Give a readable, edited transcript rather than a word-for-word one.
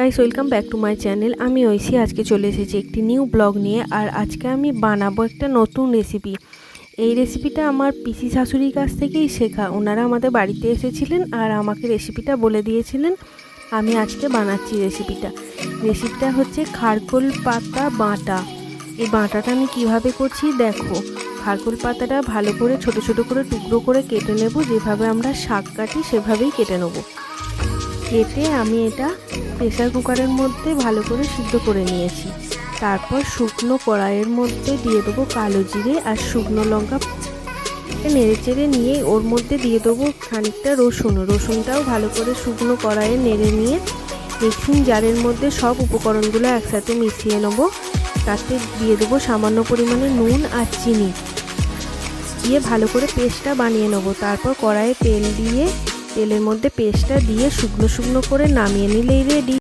Guys, welcome back to my channel. আমি ঐশী আজকে চলে এসেছি একটি নিউ ব্লগ নিয়ে। আর আজকে আমি বানাবো একটা নতুন রেসিপি। এই রেসিপিটা আমার পিসি শাশুড়ির কাছ থেকেই শেখা। ওনারা আমাদের বাড়িতে এসেছিলেন আর আমাকে রেসিপিটা বলে দিয়েছিলেন। আমি আজকে বানাচ্ছি রেসিপিটা হচ্ছে খারকোল পাতা বাটা। এই বাটাটা আমি কিভাবে করছি দেখো। খারকোল পাতাটা ভালো করে ছোট ছোট করে টুকরো করে কেটে নেব, যেভাবে আমরা শাক কাটি সেভাবেই কেটে নেব। কেটে আমি এটা প্রেসার কুকারের মধ্যে ভালো করে সিদ্ধ করে নিয়েছি। তারপর শুকনো কড়াইয়ের মধ্যে দিয়ে দেবো কালো জিরে আর শুকনো লঙ্কা। নেড়ে চেড়ে নিয়ে ওর মধ্যে দিয়ে দেবো খানিকটা রসুনটাও ভালো করে শুকনো কড়াইয়ে নেড়ে নিয়ে মিক্সিং জারের মধ্যে সব উপকরণগুলো একসাথে মিশিয়ে নেবো। তাতে দিয়ে দেবো সামান্য পরিমাণে নুন আর চিনি দিয়ে ভালো করে পেস্টটা বানিয়ে নেবো। তারপর কড়াইয়ে তেল দিয়ে তেলের মধ্যে পেস্টটা দিয়ে শুকনো শুকনো করে নামিয়ে নিলেই রেডি।